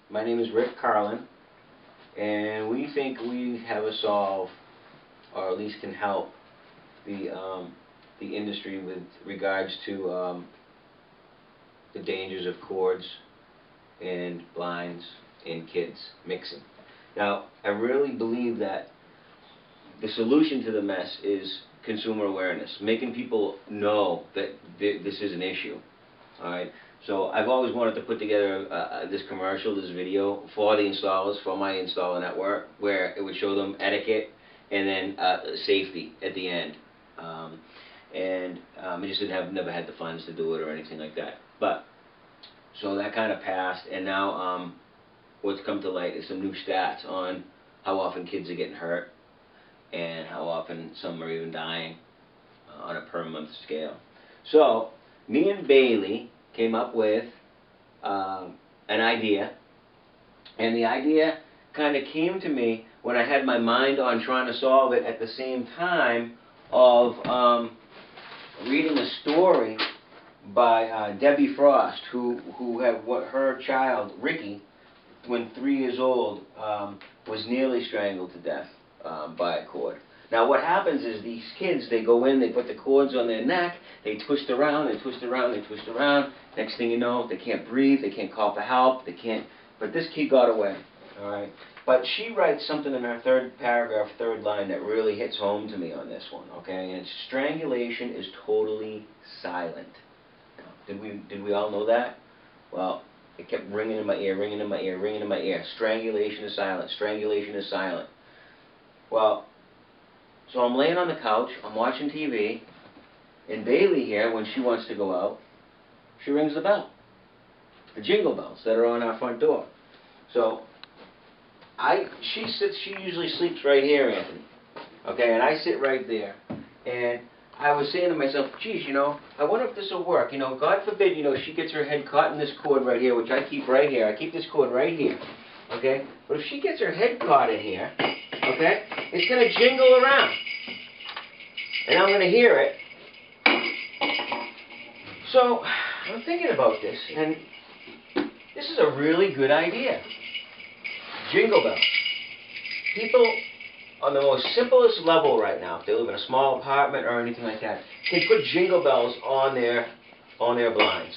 My name is Rick Carlin, and we think we have a solve, or at least can help the industry with regards to the dangers of cords and blinds and kids mixing. Now, I really believe that the solution to the mess is consumer awareness, making people know that this is an issue. All right. So I've always wanted to put together this commercial, this video for the installers, for my installer network, where it would show them etiquette and then safety at the end. I just never had the funds to do it or anything like that. But so that kind of passed, and now what's come to light is some new stats on how often kids are getting hurt and how often some are even dying on a per month scale. So me and Bailey came up with an idea, and the idea kind of came to me when I had my mind on trying to solve it at the same time of reading a story by Debbie Frost, who had her child Ricky, when 3 years old, was nearly strangled to death by a cord. Now what happens is these kids, they go in, they put the cords on their neck, they twist around, they twist around, they twist around. Next thing you know, they can't breathe, they can't call for help, they can't. But this kid got away, all right? But she writes something in her third paragraph, third line, that really hits home to me on this one, okay? And it's strangulation is totally silent. Did we all know that? Well, it kept ringing in my ear, ringing in my ear, ringing in my ear. Strangulation is silent. Strangulation is silent. Well, so I'm laying on the couch, I'm watching TV, and Bailey here, when she wants to go out, she rings the bell. The jingle bells that are on our front door. So she usually sleeps right here, Anthony. Okay, and I sit right there. And I was saying to myself, geez, I wonder if this will work. God forbid, she gets her head caught in this cord right here, which I keep right here. I keep this cord right here. Okay? But if she gets her head caught in here, okay, it's going to jingle around. And I'm going to hear it. So I'm thinking about this, and this is a really good idea. Jingle bells. People on the most simplest level right now, if they live in a small apartment or anything like that, can put jingle bells on their blinds.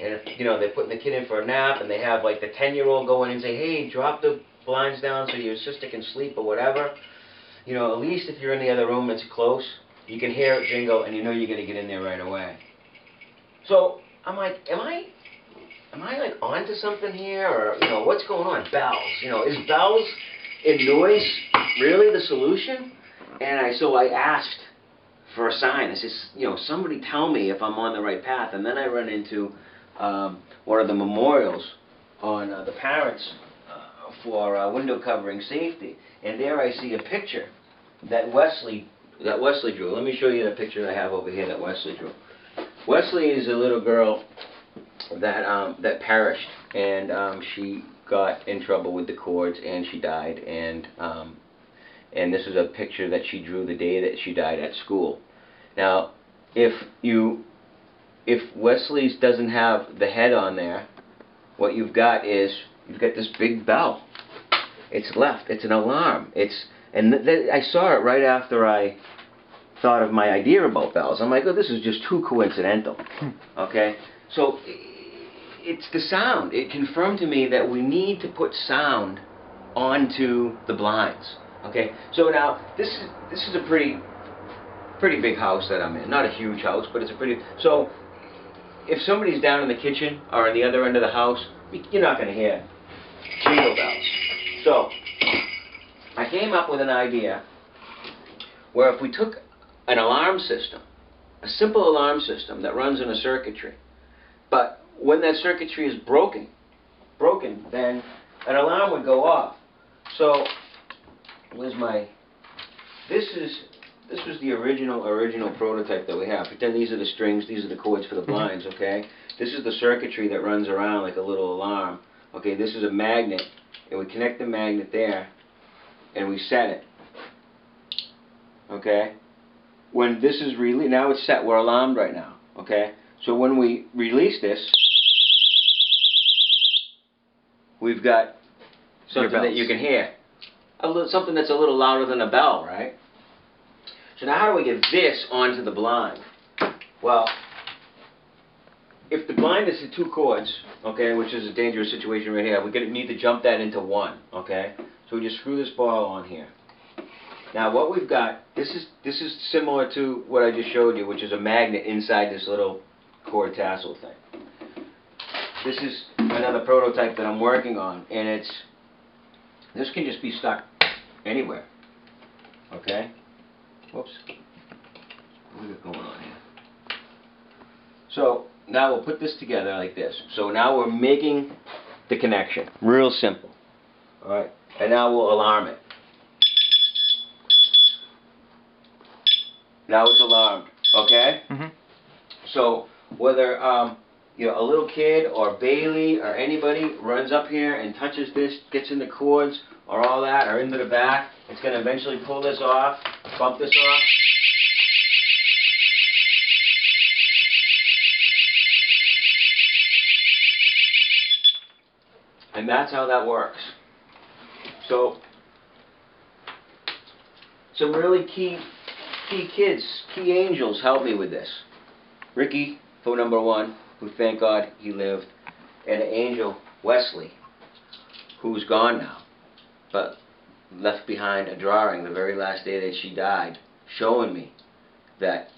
And if they're putting the kid in for a nap, and they have like the 10-year-old go in and say, hey, drop the blinds down so your sister can sleep or whatever. At least if you're in the other room, it's close, you can hear it jingle, and you're going to get in there right away. So I'm like, am I like onto something here, or what's going on? Bells, is bells and noise really the solution? And so I asked for a sign. I said, somebody tell me if I'm on the right path. And then I run into one of the memorials on the parents for window covering safety, and there I see a picture that Wesley drew. Let me show you the picture I have over here that Wesley drew. Wesley is a little girl that perished, and she got in trouble with the cords, and she died. And this is a picture that she drew the day that she died at school. Now, if Wesley's doesn't have the head on there, what you've got this big bell. It's left. It's an alarm. I saw it right after I thought of my idea about bells. I'm like, oh, this is just too coincidental. Okay? So it's the sound. It confirmed to me that we need to put sound onto the blinds. Okay? So now this is a pretty big house that I'm in. Not a huge house, but it's a pretty. So if somebody's down in the kitchen or on the other end of the house, you're not going to hear jingle bells. So I came up with an idea where if we took an alarm system, a simple alarm system that runs in a circuitry, but when that circuitry is broken, then an alarm would go off. So this was the original prototype that we have. Pretend these are the strings, these are the cords for the blinds, okay? This is the circuitry that runs around like a little alarm. Okay, this is a magnet, and we connect the magnet there, and we set it. Okay? When this is released, now it's set, we're alarmed right now. Okay? So when we release this, we've got something that you can hear. Something that's a little louder than a bell, right? So now how do we get this onto the blind? Well, if the blind is to 2 chords, okay, which is a dangerous situation right here, we're going to need to jump that into 1, okay? So we just screw this ball on here. Now what we've got, this is similar to what I just showed you, which is a magnet inside this little cord tassel thing. This is another prototype that I'm working on, and this can just be stuck anywhere, okay? Whoops. What do we got going on here? So now we'll put this together like this. So now we're making the connection. Real simple. Alright? And now we'll alarm it. Now it's alarmed. Okay? Mm-hmm. So whether you know, a little kid or Bailey or anybody runs up here and touches this, gets in the cords or all that, or into the back, it's going to eventually pull this off, bump this off. And that's how that works. So, some really key kids, key angels helped me with this. Ricky, phone number 1, who thank God he lived, and an angel, Wesley, who's gone now, but left behind a drawing the very last day that she died, showing me that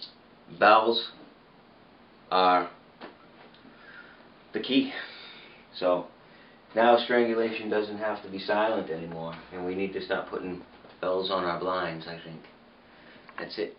bells are the key. So, now strangulation doesn't have to be silent anymore, and we need to stop putting bells on our blinds, I think. That's it.